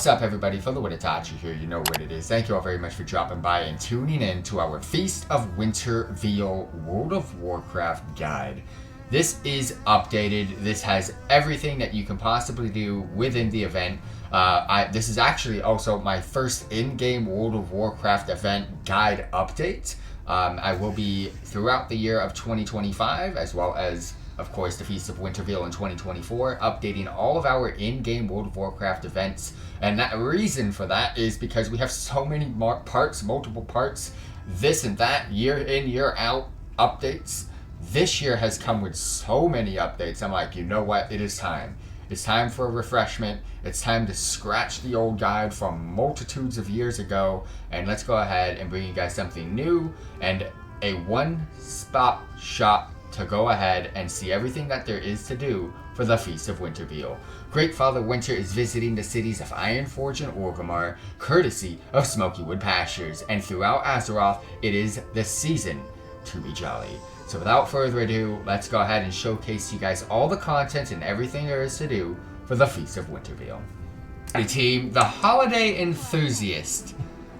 What's up, everybody? FTWitachi here. You know what it is. Thank you all very much for dropping by and tuning in to our Feast of Winter Veil World of Warcraft guide. This is updated. This has everything that you can possibly do within the event. This is actually also my first in-game World of Warcraft event guide update. I will be throughout the year of 2025, as well as, of course, the Feast of Winterveil in 2024, updating all of our in-game World of Warcraft events. And that reason for that is because we have so many multiple parts, this and that, year in, year out updates. This year has come with so many updates. I'm like, you know what? It is time. It's time for a refreshment. It's time to scratch the old guide from multitudes of years ago. And let's go ahead and bring you guys something new and a one-stop shop to go ahead and see everything that there is to do for the Feast of Winterveil. Great Father Winter is visiting the cities of Ironforge and Orgrimmar, courtesy of Smokywood Pastures, and throughout Azeroth, it is the season to be jolly. So without further ado, let's go ahead and showcase you guys all the content and everything there is to do for the Feast of Winterveil. Hey team, the holiday enthusiast.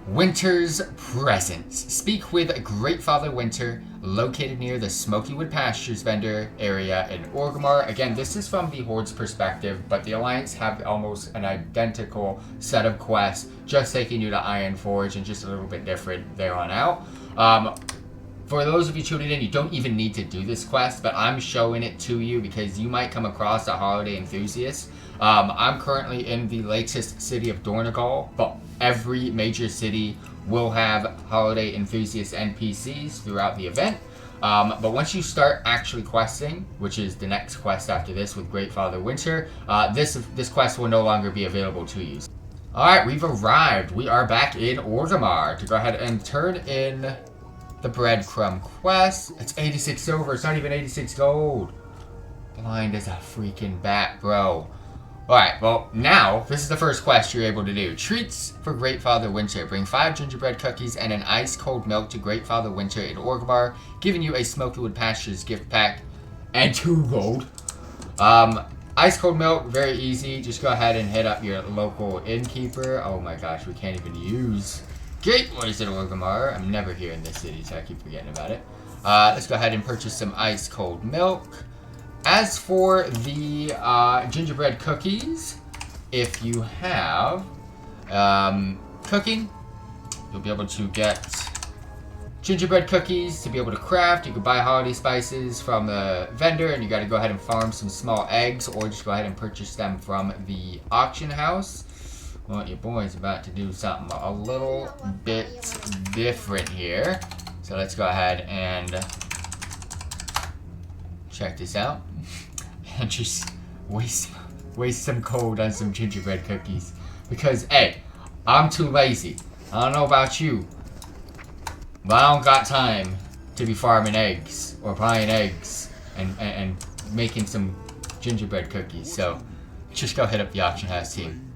Winter's Presents. Speak with Great Father Winter, located near the Smokywood Pastures vendor area in Orgrimmar. Again, this is from the Horde's perspective, but the Alliance have almost an identical set of quests, just taking you to Ironforge and just a little bit different there on out. For those of you tuning in, you don't even need to do this quest, but I'm showing it to you because you might come across a holiday enthusiast. I'm currently in the latest city of Dornegal, but every major city will have holiday enthusiast NPCs throughout the event. But once you start actually questing, which is the next quest after this with Great Father Winter, this quest will no longer be available to you. Alright, we've arrived. We are back in Orgrimmar to go ahead and turn in the breadcrumb quest. It's 86 silver. It's not even 86 gold. Blind as a freaking bat, bro. Alright, well, now, this is the first quest you're able to do. Treats for Great Father Winter. Bring 5 gingerbread cookies and an ice-cold milk to Great Father Winter in Orgrimmar, giving you a Smokywood Pastures gift pack and 2 gold. Ice-cold milk, very easy. Just go ahead and hit up your local innkeeper. Oh my gosh, we can't even use Gateways in Orgrimmar. I'm never here in this city, so I keep forgetting about it. Let's go ahead and purchase some ice-cold milk. As for the gingerbread cookies, if you have cooking, you'll be able to get gingerbread cookies to be able to craft. You can buy holiday spices from the vendor, and you got to go ahead and farm some small eggs, or just go ahead and purchase them from the auction house. Well, your boy's about to do something a little bit different here. So let's go ahead and check this out. And just waste some gold on some gingerbread cookies. Because, hey, I'm too lazy. I don't know about you, but I don't got time to be farming eggs or buying eggs and making some gingerbread cookies. So just go hit up the auction house team.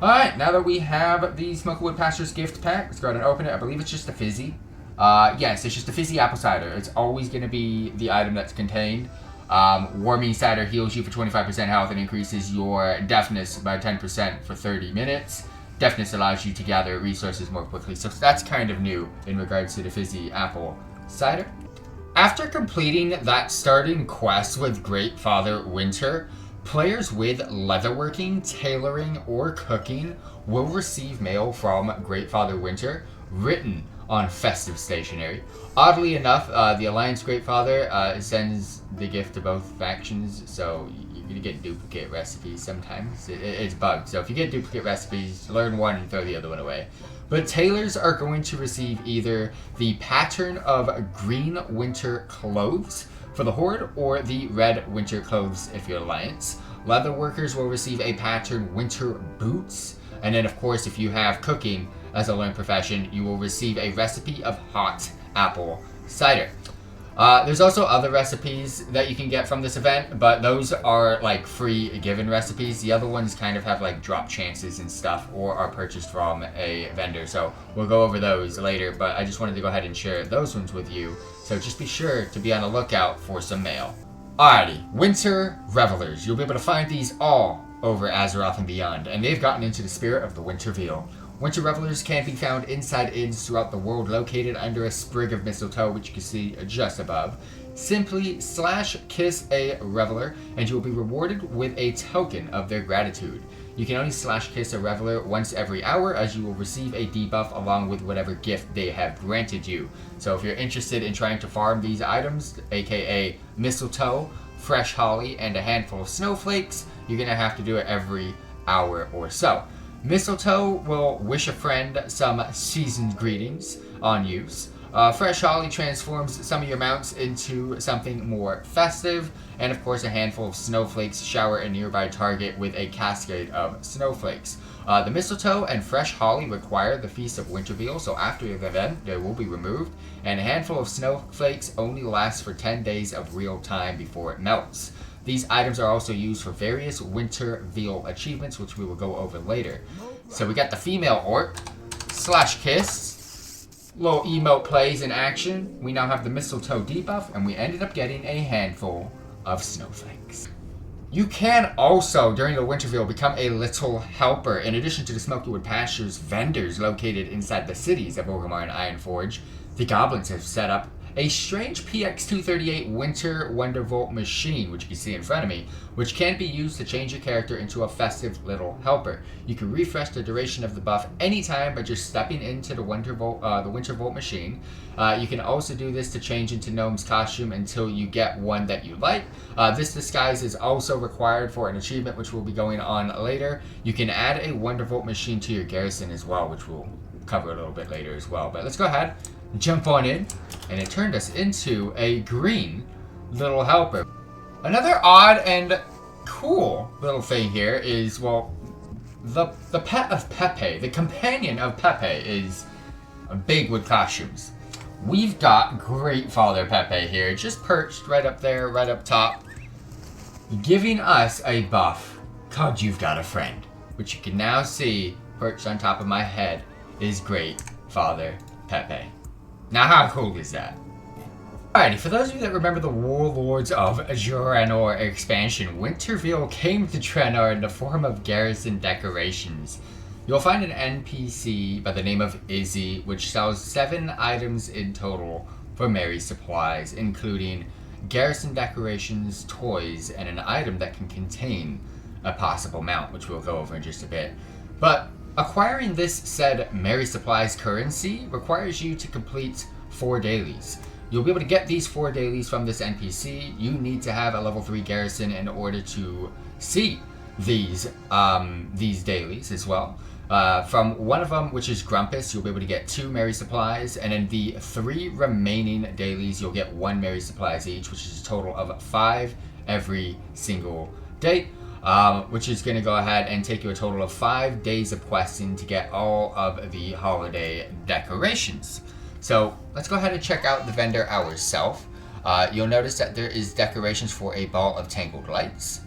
Alright, now that we have the Smokywood Pastures gift pack, let's go ahead and open it. I believe it's just a fizzy. Yes, it's just a fizzy apple cider. It's always going to be the item that's contained. Warming cider heals you for 25% health and increases your deafness by 10% for 30 minutes. Deafness allows you to gather resources more quickly, so that's kind of new in regards to the fizzy apple cider. After completing that starting quest with Great Father Winter, players with leatherworking, tailoring, or cooking will receive mail from Great Father Winter written on festive stationery. Oddly enough, the Alliance Great Father sends the gift to both factions, so you're gonna get duplicate recipes sometimes. It's bugged, so if you get duplicate recipes, learn one and throw the other one away. But tailors are going to receive either the pattern of green winter clothes for the Horde, or the red winter clothes if you're Alliance. Leather workers will receive a pattern winter boots, and then of course if you have cooking as a learned profession, you will receive a recipe of hot apple cider. There's also other recipes that you can get from this event, but those are like free given recipes. The other ones kind of have like drop chances and stuff, or are purchased from a vendor. So we'll go over those later, but I just wanted to go ahead and share those ones with you. So just be sure to be on the lookout for some mail. Alrighty, Winter Revelers. You'll be able to find these all over Azeroth and beyond, and they've gotten into the spirit of the Winter Veil. Winter Revelers can be found inside inns throughout the world located under a sprig of mistletoe, which you can see just above. Simply /kiss a Reveler, and you will be rewarded with a token of their gratitude. You can only /kiss a Reveler once every hour, as you will receive a debuff along with whatever gift they have granted you. So if you're interested in trying to farm these items, aka mistletoe, fresh holly, and a handful of snowflakes, you're going to have to do it every hour or so. Mistletoe will wish a friend some seasoned greetings on use. Fresh holly transforms some of your mounts into something more festive, and of course a handful of snowflakes shower a nearby target with a cascade of snowflakes. The mistletoe and fresh holly require the Feast of Winterveil, so after the event they will be removed, and a handful of snowflakes only lasts for 10 days of real time before it melts. These items are also used for various Winterveil achievements, which we will go over later. So we got the female orc, /kiss. Little emote plays in action. We now have the mistletoe debuff, and we ended up getting a handful of snowflakes. You can also, during the Winterveil, become a little helper. In addition to the Smokywood Pastures vendors located inside the cities of Orgrimmar and Ironforge, the goblins have set up a strange PX238 Winter Wondervolt machine, which you can see in front of me, which can be used to change your character into a festive little helper. You can refresh the duration of the buff anytime by just stepping into the Wintervolt machine. You can also do this to change into Gnome's costume until you get one that you like. This disguise is also required for an achievement which will be going on later. You can add a Wondervolt machine to your garrison as well, which we'll cover a little bit later as well. But let's go ahead, jump on in, and it turned us into a green little helper. Another odd and cool little thing here is, well, the pet of Pepe, the companion of Pepe, is big with costumes. We've got Great Father Pepe here, just perched right up there, right up top, giving us a buff called You've Got a Friend, which you can now see perched on top of my head is Great Father Pepe. Now, how cool is that? Alrighty, for those of you that remember the Warlords of Draenor expansion, Winterveil came to Draenor in the form of garrison decorations. You'll find an NPC by the name of Izzy, which sells 7 items in total for merry supplies, including garrison decorations, toys, and an item that can contain a possible mount, which we'll go over in just a bit. But acquiring this said merry supplies currency requires you to complete 4 dailies. You'll be able to get these 4 dailies from this NPC. You need to have a level 3 garrison in order to see these dailies as well. From one of them, which is Grumpus, you'll be able to get 2 merry supplies, and in the 3 remaining dailies, you'll get 1 merry supplies each, which is a total of 5 every single day. Which is going to go ahead and take you a total of 5 days of questing to get all of the holiday decorations. So let's go ahead and check out the vendor ourselves. You'll notice that there is decorations for a ball of tangled lights,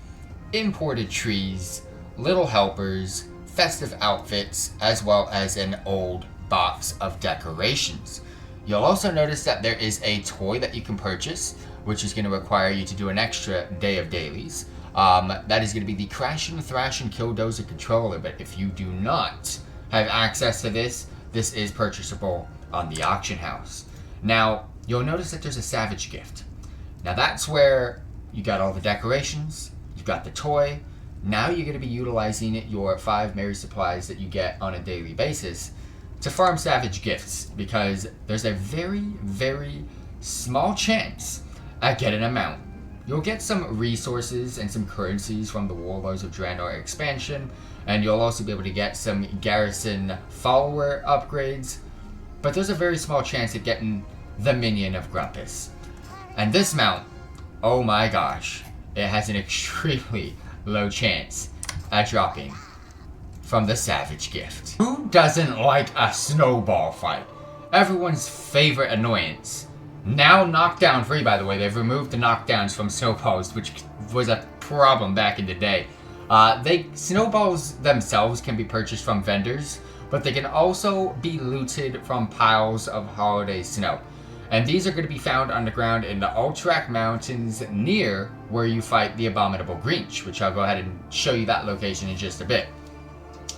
imported trees, little helpers, festive outfits, as well as an old box of decorations. You'll also notice that there is a toy that you can purchase, which is going to require you to do an extra day of dailies. That is going to be the Crash and Thrash and Killdozer controller, but if you do not have access to this, this is purchasable on the auction house. Now, you'll notice that there's a Savage gift. Now that's where you got all the decorations, you've got the toy. Now you're going to be utilizing your 5 merry supplies that you get on a daily basis to farm Savage gifts, because there's a very, very small chance at getting a mount. You'll get some resources and some currencies from the Warlords of Draenor expansion, and you'll also be able to get some garrison follower upgrades, but there's a very small chance at getting the minion of Grumpus. And this mount, oh my gosh, it has an extremely low chance at dropping from the Savage gift. Who doesn't like a snowball fight? Everyone's favorite annoyance. Now knockdown free, by the way. They've removed the knockdowns from snowballs, which was a problem back in the day. Snowballs themselves can be purchased from vendors, but they can also be looted from piles of holiday snow. And these are going to be found underground in the Alterac Mountains near where you fight the Abominable Grinch, which I'll go ahead and show you that location in just a bit.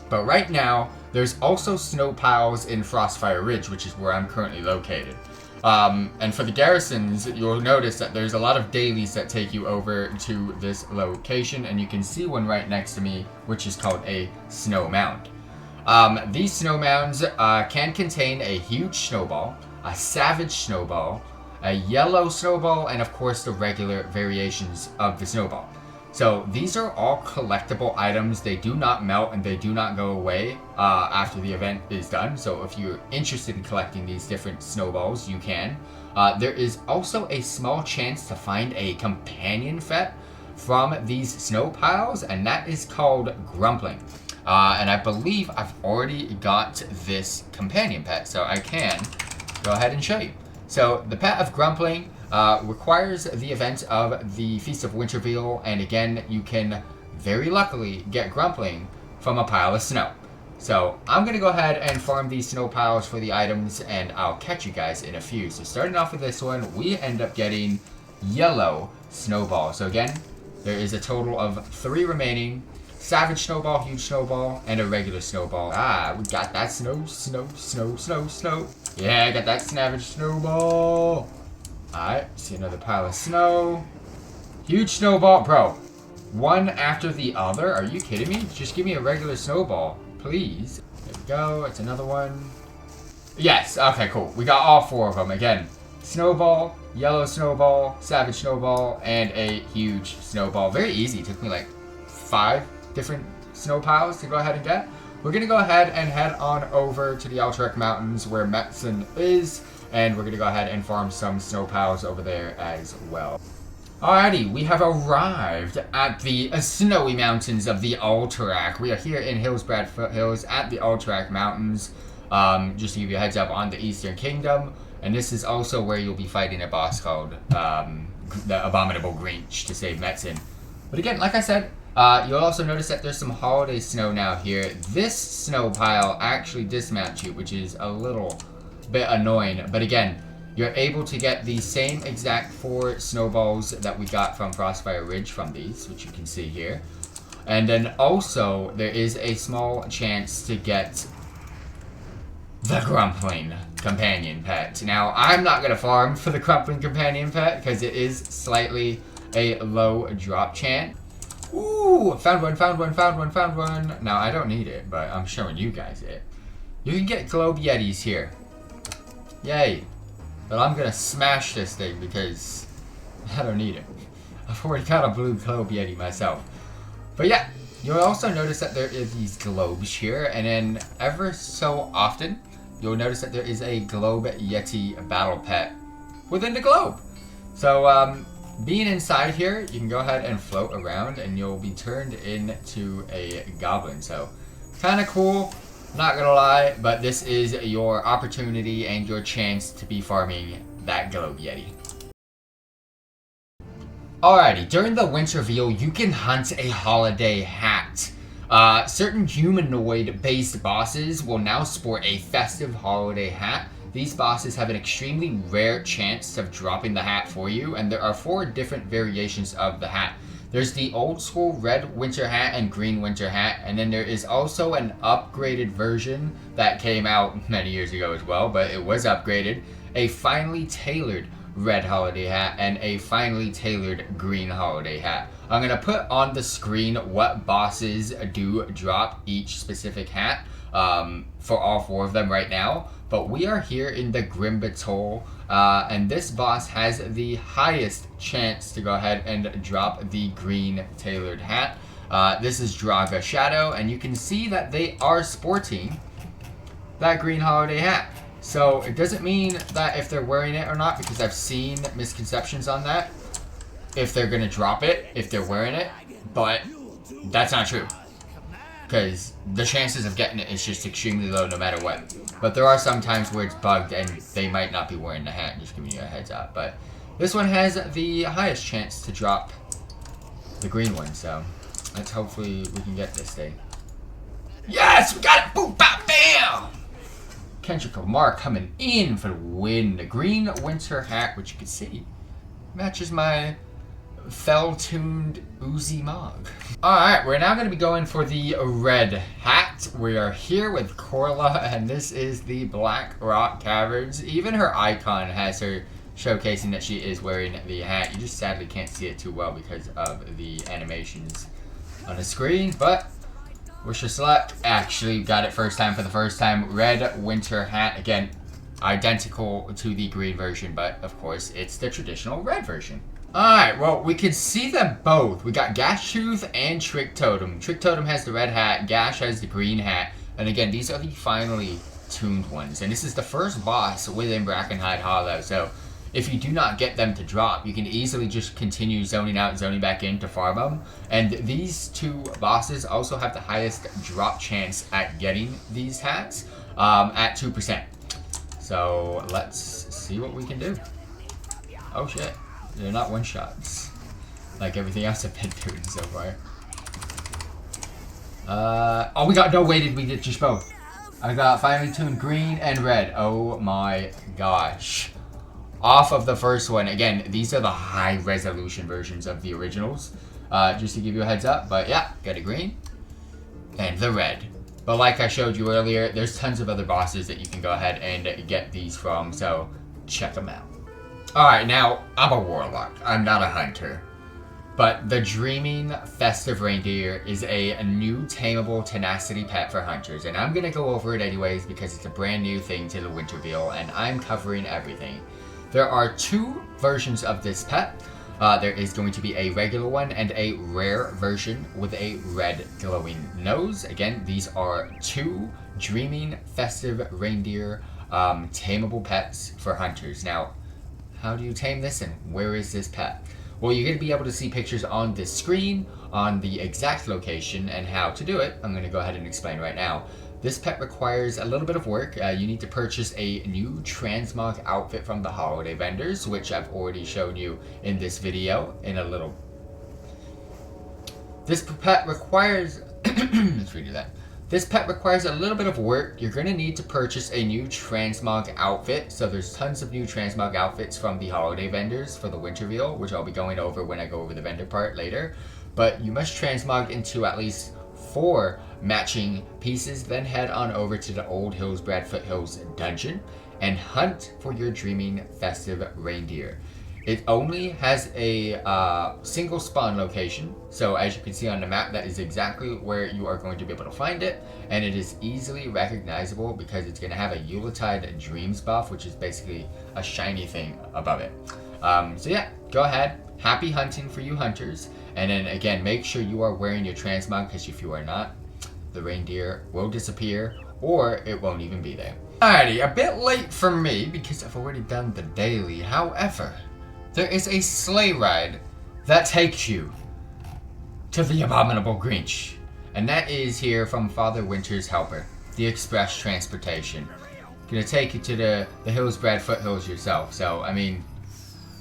But right now, there's also snow piles in Frostfire Ridge, which is where I'm currently located. And for the garrisons, you'll notice that there's a lot of dailies that take you over to this location, and you can see one right next to me, which is called a snow mound. These snow mounds can contain a huge snowball, a savage snowball, a yellow snowball, and of course the regular variations of the snowball. So these are all collectible items. They do not melt and they do not go away after the event is done. So if you're interested in collecting these different snowballs, you can. There is also a small chance to find a companion pet from these snow piles, and that is called Grumpling. And I believe I've already got this companion pet, so I can go ahead and show you. So the pet of Grumpling requires the event of the Feast of Winterveil, and again, you can very luckily get Grumpling from a pile of snow. So I'm going to go ahead and farm these snow piles for the items, and I'll catch you guys in a few. So starting off with this one, we end up getting yellow snowball. So again, there is a total of 3 remaining. Savage snowball, huge snowball, and a regular snowball. We got that snow. Yeah, I got that savage snowball. Alright, see another pile of snow. Huge snowball. Bro, one after the other? Are you kidding me? Just give me a regular snowball, please. There we go. It's another one. Yes, okay, cool. We got all 4 of them. Again, snowball, yellow snowball, savage snowball, and a huge snowball. Very easy. It took me like 5 different snow piles to go ahead and get. We're going to go ahead and head on over to the Alterac Mountains where Metzen is, and we're going to go ahead and farm some snow piles over there as well. Alrighty, we have arrived at the snowy mountains of the Alterac. We are here in Hillsbrad Foothills at the Alterac Mountains, just to give you a heads up, on the Eastern Kingdom, and this is also where you'll be fighting a boss called the Abominable Grinch to save Metzen. But again, like I said, you'll also notice that there's some holiday snow now here. This snow pile actually dismounts you, which is a little bit annoying. But again, you're able to get the same exact 4 snowballs that we got from Frostfire Ridge from these, which you can see here. And then also, there is a small chance to get the Grumpling companion pet. Now, I'm not going to farm for the Grumpling companion pet because it is slightly a low drop chance. Ooh, found one. Now, I don't need it, but I'm showing you guys it. You can get Globe Yetis here. Yay. But I'm going to smash this thing because I don't need it. I've already got a blue Globe Yeti myself. But yeah, you'll also notice that there is these globes here, and then ever so often, you'll notice that there is a Globe Yeti battle pet within the globe. So, being inside here, you can go ahead and float around and you'll be turned into a goblin. So, kind of cool, not gonna lie, but this is your opportunity and your chance to be farming that Globe Yeti. Alrighty, during the Winterveil, you can hunt a holiday hat. Certain humanoid-based bosses will now sport a festive holiday hat. These bosses have an extremely rare chance of dropping the hat for you, and there are 4 different variations of the hat. There's the old school red winter hat and green winter hat, and then there is also an upgraded version that came out many years ago as well, but it was upgraded. A finely tailored red holiday hat and a finely tailored green holiday hat. I'm going to put on the screen what bosses do drop each specific hat for all 4 of them right now. But we are here in the Grim Batol, and this boss has the highest chance to go ahead and drop the green tailored hat. This is Draga Shadow, and you can see that they are sporting that green holiday hat. So it doesn't mean that if they're wearing it or not, because I've seen misconceptions on that, if they're going to drop it, if they're wearing it, but that's not true. Because the chances of getting it is just extremely low no matter what. But there are some times where it's bugged and they might not be wearing the hat, just giving you a heads up. But this one has the highest chance to drop the green one, so let's hopefully we can get this thing. Yes, we got it! Boom, bam, bam! Kendrick Lamar coming in for the win. The green winter hat, which you can see, matches my fell-tuned Uzi Mog. Alright, we're now going to be going for the red hat. We are here with Corla, and this is the Black Rock Caverns. Even her icon has her showcasing that she is wearing the hat. You just sadly can't see it too well because of the animations on the screen, but wish us luck. Actually got it first time for the first time. Red winter hat. Again, identical to the green version, but of course it's the traditional red version. Alright, well, we can see them both. We got Gash Tooth and Trick Totem. Trick Totem has the red hat, Gash has the green hat, and again, these are the finely tuned ones. And this is the first boss within Brackenhide Hollow, so if you do not get them to drop, you can easily just continue zoning out and zoning back in to farm them. And these two bosses also have the highest drop chance at getting these hats at 2%. So let's see what we can do. Oh shit. They're not one-shots, like everything else I've been doing so far. Oh, we got, no, wait, did we get just both? I got finely tuned green and red. Oh my gosh. Off of the first one, again, these are the high-resolution versions of the originals, just to give you a heads up. But yeah, got a green and the red. But like I showed you earlier, there's tons of other bosses that you can go ahead and get these from, so check them out. Alright, now, I'm a warlock. I'm not a hunter. But the Dreaming Festive Reindeer is a new tameable tenacity pet for hunters. And I'm going to go over it anyways because it's a brand new thing to the Winterville, and I'm covering everything. There are two versions of this pet. There is going to be a regular one and a rare version with a red glowing nose. Again, these are two Dreaming Festive Reindeer tameable pets for hunters. Now, how do you tame this and where is this pet? Well, you're going to be able to see pictures on this screen on the exact location and how to do it. I'm going to go ahead and explain right now. This pet requires a little bit of work. You need to purchase a new transmog outfit from the holiday vendors, which I've already shown you in this video in a little. This pet requires, let's redo that. This pet requires a little bit of work. You're going to need to purchase a new transmog outfit. So there's tons of new transmog outfits from the holiday vendors for the Winterville, which I'll be going over when I go over the vendor part later. But you must transmog into at least 4 matching pieces, then head on over to the Old Hillsbrad Foothills dungeon and hunt for your Dreaming Festive Reindeer. It only has a single spawn location, so as you can see on the map, that is exactly where you are going to be able to find it, and it is easily recognizable because it's going to have a Yuletide Dreams buff, which is basically a shiny thing above it. So yeah, go ahead, happy hunting for you hunters, and then again, make sure you are wearing your transmog, because if you are not, the reindeer will disappear, or it won't even be there. Alrighty, a bit late for me because I've already done the daily, however, there is a sleigh ride that takes you to the Abominable Grinch. And that is here from Father Winter's Helper, the express transportation. Gonna take you to the Hillsbrad Foothills yourself. So, I mean,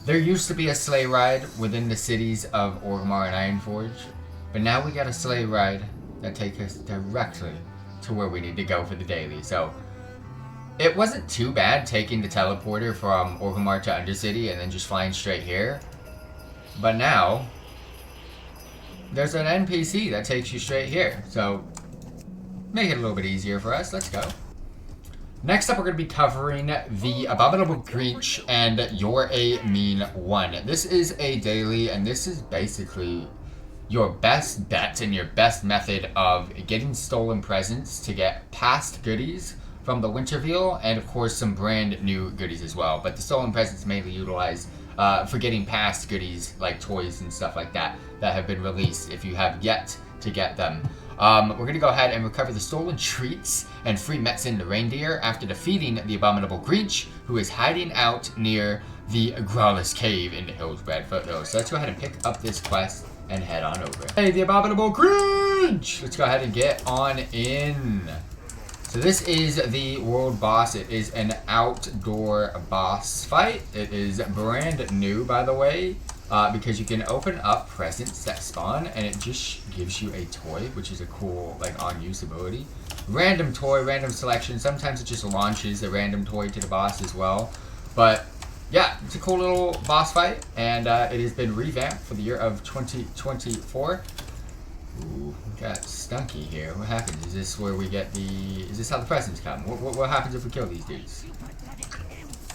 there used to be a sleigh ride within the cities of Orgrimmar and Ironforge, but now we got a sleigh ride that takes us directly to where we need to go for the daily. So, it wasn't too bad taking the teleporter from Orgrimmar to Undercity and then just flying straight here. But now, there's an NPC that takes you straight here. So, make it a little bit easier for us. Let's go. Next up, we're going to be covering the Abominable Grinch and You're a Mean One. This is a daily, and this is basically your best bet and your best method of getting stolen presents to get past goodies from the Winterville, and of course some brand new goodies as well. But the stolen presents mainly utilized for getting past goodies like toys and stuff like that that have been released if you have yet to get them. We're going to go ahead and recover the stolen treats and free Metzin the reindeer after defeating the Abominable Grinch, who is hiding out near the Growless Cave in the Hillsbrad Foothills. So let's go ahead and pick up this quest and head on over. Hey, the Abominable Grinch! Let's go ahead and get on in. So this is the world boss. It is an outdoor boss fight. It is brand new, by the way, because you can open up presents that spawn, and it just gives you a toy, which is a cool, like, on-use ability. random toy, random selection. Sometimes it just launches a random toy to the boss as well. But yeah, it's a cool little boss fight, and it has been revamped for the year of 2024. Ooh, we got Stunky here. What happens? Is this where we get the... Is this how the presents come? What happens if we kill these dudes?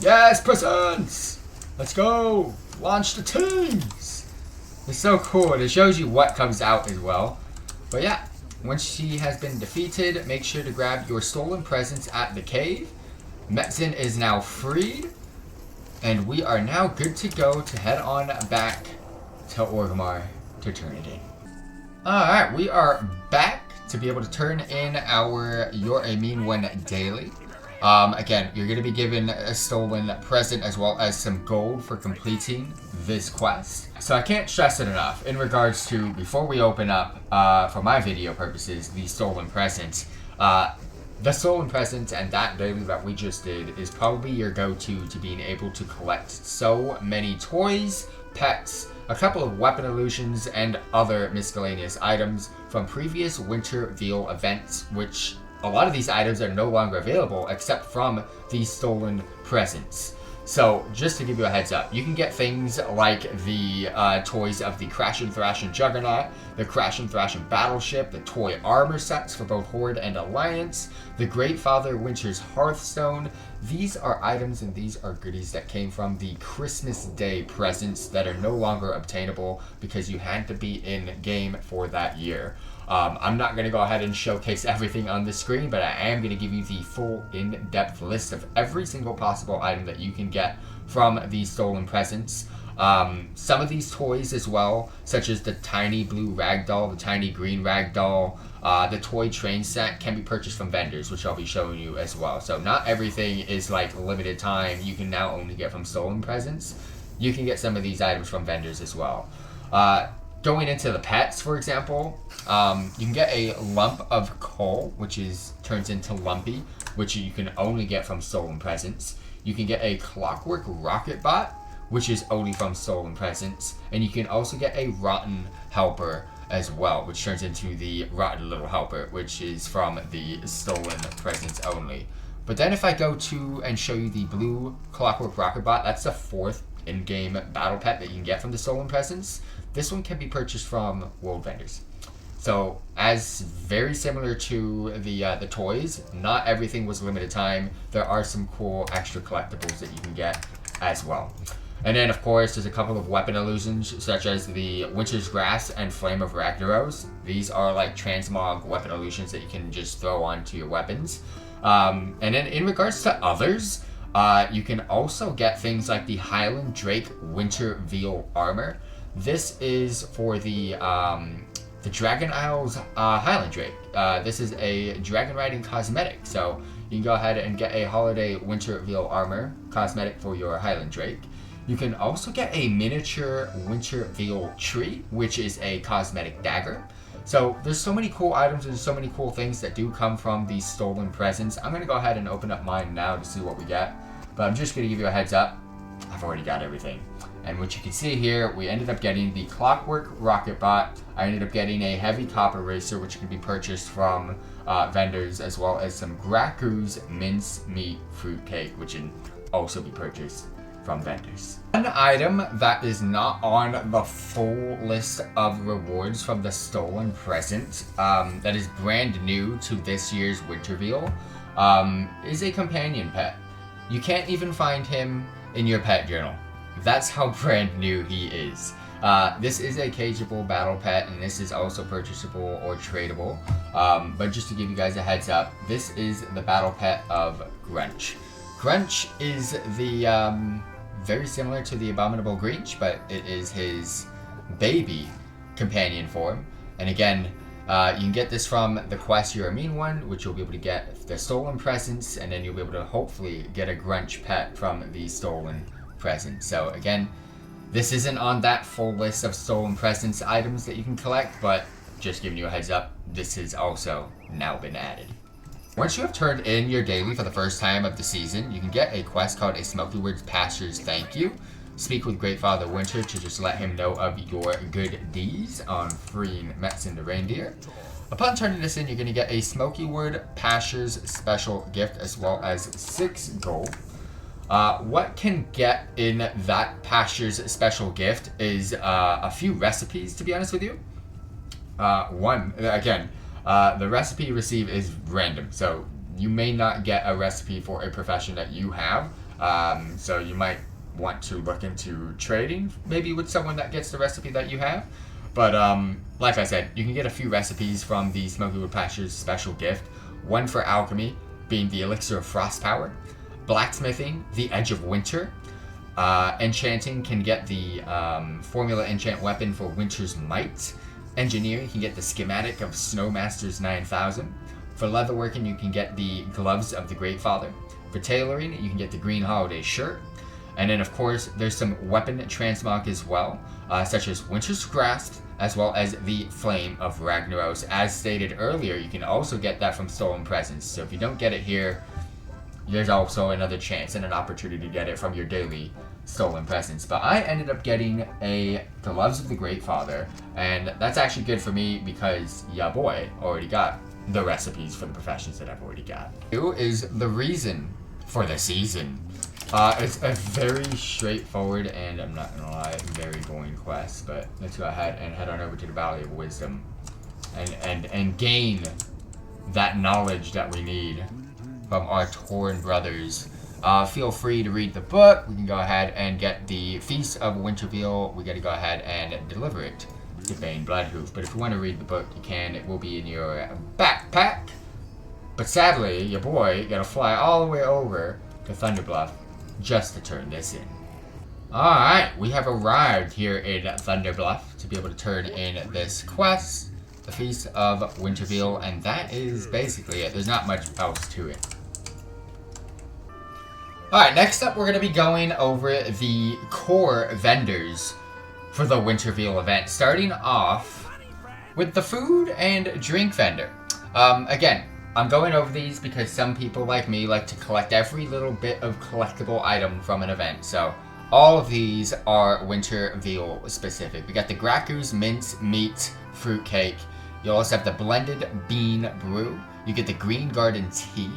Yes, presents! Let's go! Launch the teams! It's so cool. It shows you what comes out as well. But yeah, once she has been defeated, make sure to grab your stolen presents at the cave. Metzen is now freed. And we are now good to go to head on back to Orgrimmar to turn it in. Alright, we are back to be able to turn in our You're a Mean One daily. Again, you're going to be given a stolen present as well as some gold for completing this quest. So I can't stress it enough in regards to, before we open up, for my video purposes, the stolen presents. The stolen present and that daily that we just did is probably your go-to to being able to collect so many toys, pets, a couple of weapon illusions, and other miscellaneous items from previous Winter Veil events, which a lot of these items are no longer available except from these stolen presents. So, just to give you a heads up, you can get things like the toys of the Crash and Thrash and Juggernaut, the Crash and Thrash and Battleship, the toy armor sets for both Horde and Alliance, the Great Father Winter's Hearthstone. These are items and these are goodies that came from the Christmas Day presents that are no longer obtainable because you had to be in game for that year. I'm not going to go ahead and showcase everything on the screen, but I am going to give you the full in-depth list of every single possible item that you can get from these stolen presents. Some of these toys as well, such as the tiny blue ragdoll, the tiny green ragdoll, the toy train set can be purchased from vendors, which I'll be showing you as well. So not everything is like limited time you can now only get from stolen presents. You can get some of these items from vendors as well. Going into the pets, for example, you can get a lump of coal, which turns into Lumpy, which you can only get from stolen presents. You can get a clockwork rocket bot, which is only from stolen presents. And you can also get a rotten helper as well, which turns into the rotten little helper, which is from the stolen presents only. But then if I go to and show you the blue clockwork rocket bot, that's the 4th in-game battle pet that you can get from the stolen presents. This one can be purchased from world vendors. So, as very similar to the toys, not everything was limited time. There are some cool extra collectibles that you can get as well. And then, of course, there's a couple of weapon illusions, such as the Winter's Grass and Flame of Ragnaros. These are like transmog weapon illusions that you can just throw onto your weapons. And then, in regards to others, you can also get things like the Highland Drake Winter Veil armor. This is for the Dragon Isles Highland Drake. This is a dragon riding cosmetic, so you can go ahead and get a Holiday Winter Veil armor cosmetic for your Highland Drake. You can also get a miniature Winter Veil tree, which is a cosmetic dagger. So there's so many cool items and so many cool things that do come from these stolen presents. I'm going to go ahead and open up mine now to see what we get, but I'm just going to give you a heads up. I've already got everything. And what you can see here, we ended up getting the Clockwork Rocket Bot. I ended up getting a Heavy Copper Racer, which can be purchased from vendors, as well as some Graku's Mince Meat Fruitcake, which can also be purchased from vendors. One item that is not on the full list of rewards from the stolen present, that is brand new to this year's Winter Veil, is a companion pet. You can't even find him in your pet journal. That's how brand new he is. This is a cageable battle pet, and this is also purchasable or tradable. But just to give you guys a heads up, this is the battle pet of Grunch. Grunch is the very similar to the Abominable Grinch, but it is his baby companion form. And again, you can get this from the quest You're a Mean One, which you'll be able to get the stolen presents, and then you'll be able to hopefully get a Grunch pet from the stolen present. So again, this isn't on that full list of stolen presents items that you can collect, but just giving you a heads up, this has also now been added. Once you have turned in your daily for the first time of the season, you can get a quest called A Smoky Woods Pastor's Thank You. Speak with Great Father Winter to just let him know of your good deeds on freeing Metzen the reindeer. Upon turning this in, you're going to get a Smokywood Pastures special gift as well as 6 gold. What can get in that Pastures special gift is a few recipes, to be honest with you. The recipe you receive is random, so you may not get a recipe for a profession that you have. So you might want to look into trading, maybe with someone that gets the recipe that you have. But like I said, you can get a few recipes from the Smokywood Pastures special gift. One for alchemy, being the Elixir of Frost Power. Blacksmithing, the Edge of Winter. Enchanting can get the Formula Enchant Weapon for Winter's Might. Engineering, you can get the Schematic of Snowmasters 9000. For leatherworking, you can get the Gloves of the Great Father. For tailoring, you can get the Green Holiday Shirt. And then, of course, there's some weapon transmog as well, such as Winter's Grasp, as well as the Flame of Ragnaros. As stated earlier, you can also get that from Stolen Presents. So if you don't get it here, there's also another chance and an opportunity to get it from your daily Stolen Presents. But I ended up getting a Gloves of the Great Father, and that's actually good for me because, yeah boy, already got the recipes for the professions that I've already got. Who is the reason for the season? It's a very straightforward and, I'm not gonna lie, very boring quest, but let's go ahead and head on over to the Valley of Wisdom and gain that knowledge that we need from our Tauren brothers. Feel free to read the book. We can go ahead and get the Feast of Winterveil. We gotta go ahead and deliver it to Bane Bloodhoof. But if you want to read the book, you can. It will be in your backpack. But sadly, your boy gotta fly all the way over to Thunderbluff just to turn this in. Alright, we have arrived here in Thunderbluff to be able to turn in this quest, the Feast of Winterveil, and that is basically it. There's not much else to it. Alright, next up we're going to be going over the core vendors for the Winterveil event, starting off with the food and drink vendor. Again, I'm going over these because some people like me like to collect every little bit of collectible item from an event. So all of these are Winterveil specific. We got the Graku's Mince Meat Fruitcake. You also have the Blended Bean Brew. You get the Green Garden Tea.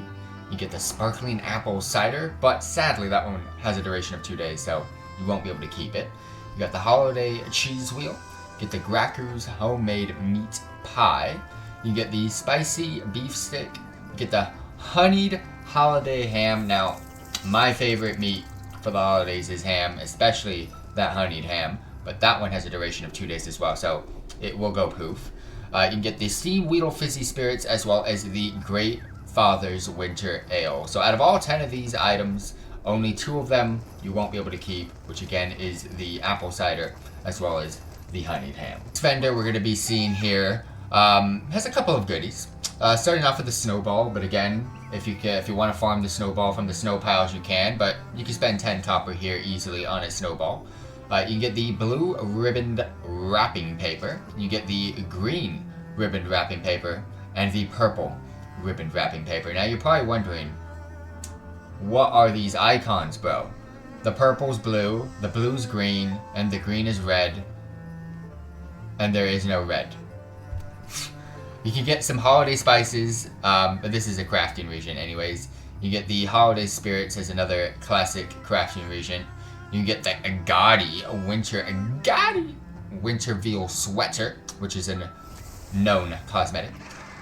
You get the Sparkling Apple Cider, but sadly that one has a duration of 2 days, so you won't be able to keep it. You got the Holiday Cheese Wheel. You get the Graku's Homemade Meat Pie. You get the Spicy Beef Stick. You get the Honeyed Holiday Ham. Now, my favorite meat for the holidays is ham, especially that honeyed ham, but that one has a duration of 2 days as well, so it will go poof. You can get the Steam Weedle Fizzy Spirits as well as the Great Father's Winter Ale. So out of all 10 of these items, only 2 of them you won't be able to keep, which again is the apple cider as well as the honeyed ham. This vendor we're going to be seeing here has a couple of goodies. Starting off with the snowball, but again, if you want to farm the snowball from the snow piles, you can, but you can spend 10 copper here easily on a snowball. You can get the blue ribboned wrapping paper, you get the green ribboned wrapping paper, and the purple ribboned wrapping paper. Now you're probably wondering, what are these icons, bro? The purple's blue, the blue's green, and the green is red, and there is no red. You can get some holiday spices, but this is a crafting region anyways. You get the holiday spirits as another classic crafting region. You can get the Agadi Winterveil sweater, which is a known cosmetic.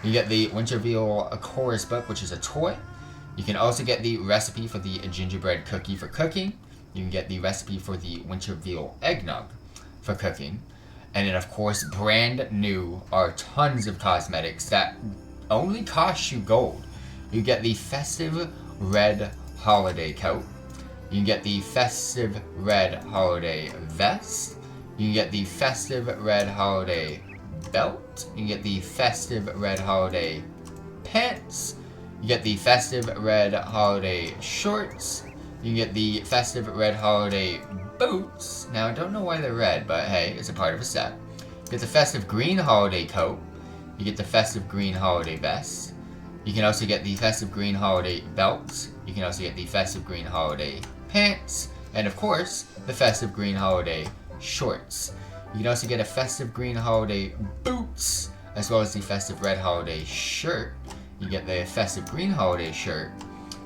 You get the Winterveil chorus book, which is a toy. You can also get the recipe for the gingerbread cookie for cooking. You can get the recipe for the Winterveil eggnog for cooking. And then, of course, brand new are tons of cosmetics that only cost you gold. You get the Festive Red Holiday Coat. You can get the Festive Red Holiday Vest. You can get the Festive Red Holiday Belt. You can get the Festive Red Holiday Pants. You get the Festive Red Holiday Shorts. You can get the Festive Red Holiday Boots. Now, I don't know why they're red, but hey, it's a part of a set. You get the Festive Green Holiday Coat. You get the Festive Green Holiday Vest. You can also get the Festive Green Holiday Belt. You can also get the Festive Green Holiday Pants. And of course, the Festive Green Holiday Shorts. You can also get a Festive Green Holiday Boots, as well as the festive red holiday shirt. You get the festive green holiday shirt.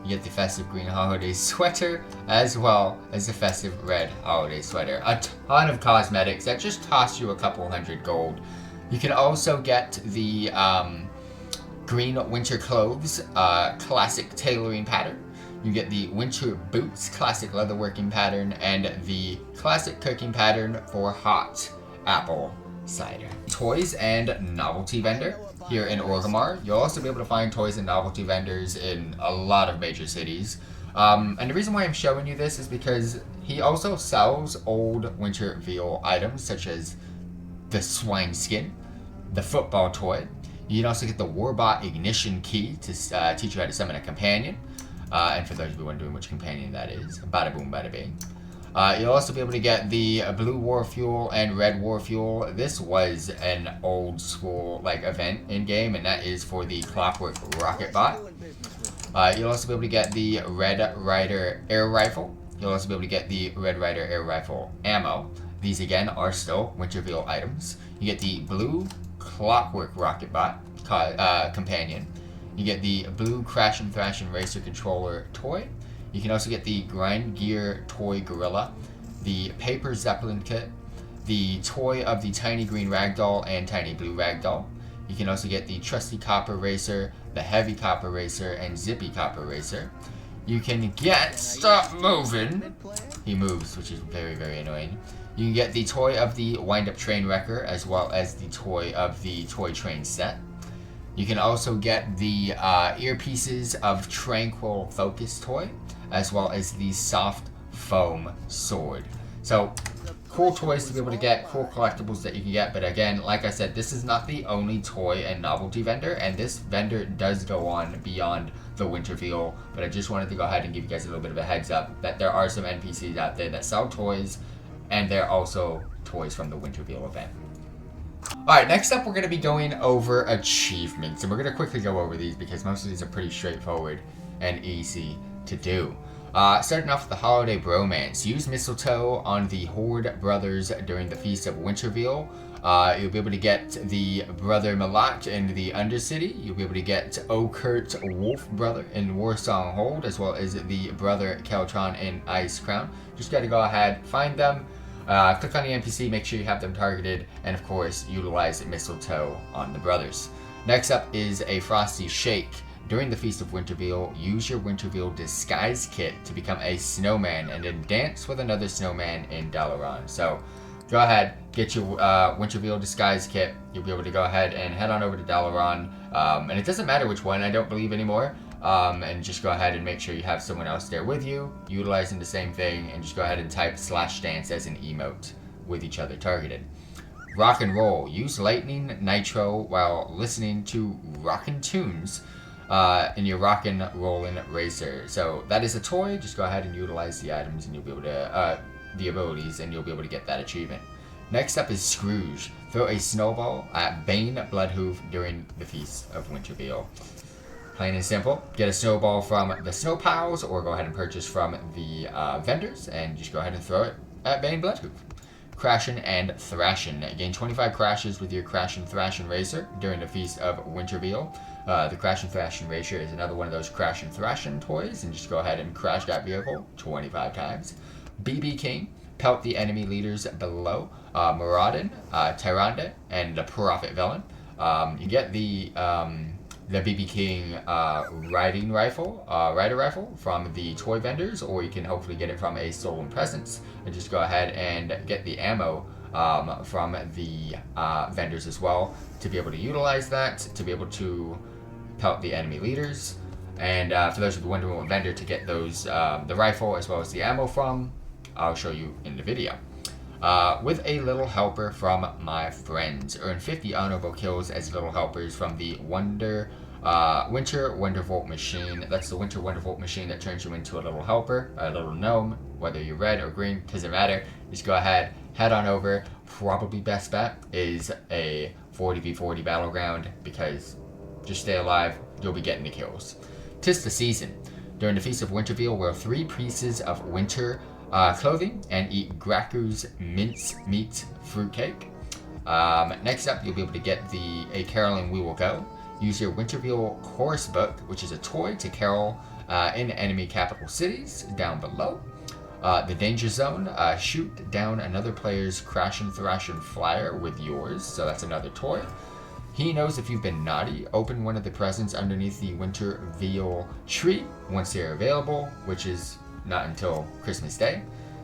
You get the festive green holiday sweater, as well as the festive red holiday sweater. A ton of cosmetics that just cost you a couple hundred gold. You can also get the green winter clothes, classic tailoring pattern. You get the winter boots, classic leatherworking pattern, and the classic cooking pattern for hot apple cider. Toys and novelty vendor here in Orgrimmar. You'll also be able to find toys and novelty vendors in a lot of major cities. And the reason why I'm showing you this is because he also sells old winter veal items such as the swine skin, the football toy. You can also get the Warbot ignition key to teach you how to summon a companion. And for those of you wondering which companion that is, bada boom, bada bing. You'll also be able to get the blue war fuel and red war fuel. This was an old school event in game, and that is for the Clockwork Rocket Bot. You'll also be able to get the Red Rider air rifle. You'll also be able to get the Red Rider air rifle ammo. These again are still winter veal items. You get the blue Clockwork Rocket Bot companion. You get the blue Crash and Thrash and Racer controller toy. You can also get the Grind Gear toy gorilla, the Paper Zeppelin kit, the toy of the tiny green ragdoll and tiny blue ragdoll. You can also get the trusty copper racer, the heavy copper racer, and zippy copper racer. You can get, stop moving, he moves, which is very, very annoying. You can get the toy of the wind-up train wrecker, as well as the toy of the toy train set. You can also get the earpieces of Tranquil Focus toy, as well as the soft foam sword. So, cool toys to be able to get, cool collectibles that you can get, but again, like I said, this is not the only toy and novelty vendor, and this vendor does go on beyond the winter veal, but I just wanted to go ahead and give you guys a little bit of a heads up that there are some NPCs out there that sell toys, and they're also toys from the winter veal event. Alright, next up we're going to be going over achievements, and we're going to quickly go over these because most of these are pretty straightforward and easy to do. Starting off with the Holiday Bromance. Use mistletoe on the Horde brothers during the Feast of Winterveal. You'll be able to get the brother Malak in the Undercity. You'll be able to get Okurt Wolf brother in Warsong Hold, as well as the brother Keltron in Ice Crown. Just got to go ahead, find them. Click on the NPC, make sure you have them targeted, and of course, utilize mistletoe on the brothers. Next up is a Frosty Shake. During the Feast of Winterveal, use your Winterveal disguise kit to become a snowman and then dance with another snowman in Dalaran. So, go ahead, get your Winterveal disguise kit. You'll be able to go ahead and head on over to Dalaran. And it doesn't matter which one, I don't believe anymore. And just go ahead and make sure you have someone else there with you, utilizing the same thing, and just go ahead and type /dance as an emote with each other targeted. Rock and roll. Use lightning nitro while listening to rockin' tunes in your rockin' rollin' racer. So that is a toy. Just go ahead and utilize the items, and you'll be able to the abilities, and you'll be able to get that achievement. Next up is Scrooge. Throw a snowball at Bane Bloodhoof during the Feast of Winterveal. Plain and simple. Get a snowball from the snow piles, or go ahead and purchase from the vendors, and just go ahead and throw it at Bane Bloodhoof. Crashin' and Thrashin'. Gain 25 crashes with your Crashin' Thrashin' Racer during the Feast of Winterveal. The Crashin' Thrashin' Racer is another one of those Crashin' Thrashin' toys, and just go ahead and crash that vehicle 25 times. BB King. Pelt the enemy leaders below. Muradin, Tyrande, and the Prophet Villain. You get the BB King rider rifle from the toy vendors, or you can hopefully get it from a stolen presence. And just go ahead and get the ammo from the vendors as well to be able to utilize that, to be able to pelt the enemy leaders. And for those of you wondering what vendor to get those the rifle as well as the ammo from, I'll show you in the video. With a little helper from my friends. Earn 50 honorable kills as little helpers from the Winter Wondervolt machine. That's the Winter Wondervolt machine that turns you into a little helper, a little gnome, whether you're red or green, doesn't matter. Just go ahead, head on over. Probably best bet is a 40v40 battleground, because just stay alive, you'll be getting the kills. 'Tis the season. During the Feast of Winterveal, wear 3 pieces of winter clothing and eat Graku's mince meat fruitcake. Next up, you'll be able to get A Caroling We Will Go. Use your Winterville Chorus Book, which is a toy to carol in enemy capital cities, down below. The Danger Zone, shoot down another player's Crashin' Thrashin' Flyer with yours, so that's another toy. He Knows If You've Been Naughty, open one of the presents underneath the Winterville tree once they're available, which is not until Christmas Day.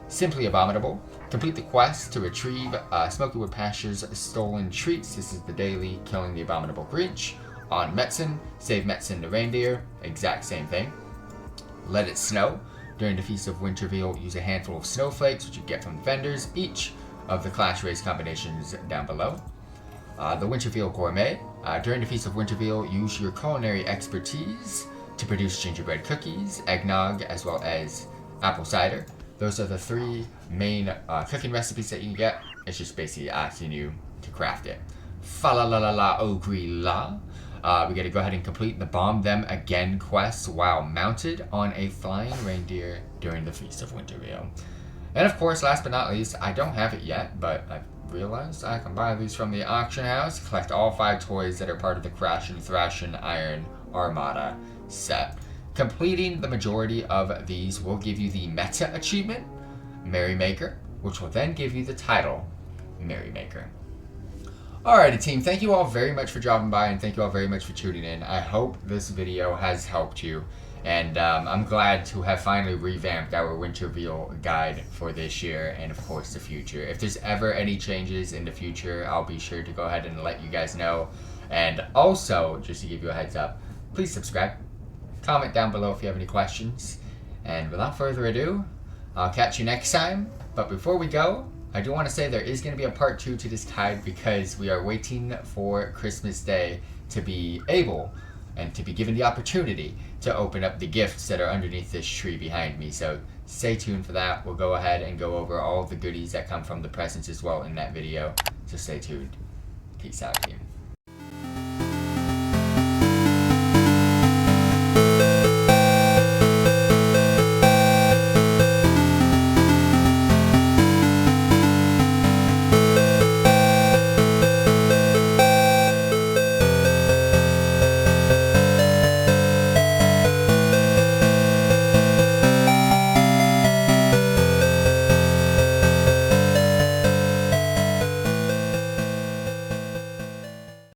Simply Abominable, complete the quest to retrieve Smokywood Pasture's stolen treats. This is the daily Killing the Abominable Grinch. On Metzen, save Metzen the reindeer, exact same thing. Let It Snow, during the Feast of Winterville, use a handful of snowflakes, which you get from the vendors, each of the Clash Race combinations down below. The Winterville Gourmet, during the Feast of Winterville, use your culinary expertise to produce gingerbread cookies, eggnog, as well as apple cider. Those are the 3 main cooking recipes that you can get. It's just basically asking you to craft it. Fa la la la la ogre la. We gotta go ahead and complete the Bomb Them Again quest while mounted on a flying reindeer during the Feast of Winterville. And of course, last but not least, I don't have it yet, but I've realized I can buy these from the auction house. Collect all 5 toys that are part of the Crashin' Thrashin' Iron Armada set. Completing the majority of these will give you the meta achievement, Merrymaker, which will then give you the title, Merrymaker. Alrighty team, thank you all very much for dropping by and thank you all very much for tuning in. I hope this video has helped you, and I'm glad to have finally revamped our Winterville guide for this year and of course the future. If there's ever any changes in the future, I'll be sure to go ahead and let you guys know. And also, just to give you a heads up, please subscribe, comment down below if you have any questions, and without further ado, I'll catch you next time. But before we go, I do want to say there is going to be a part 2 to this guide because we are waiting for Christmas Day to be able and to be given the opportunity to open up the gifts that are underneath this tree behind me. So stay tuned for that. We'll go ahead and go over all of the goodies that come from the presents as well in that video. So stay tuned. Peace out, team.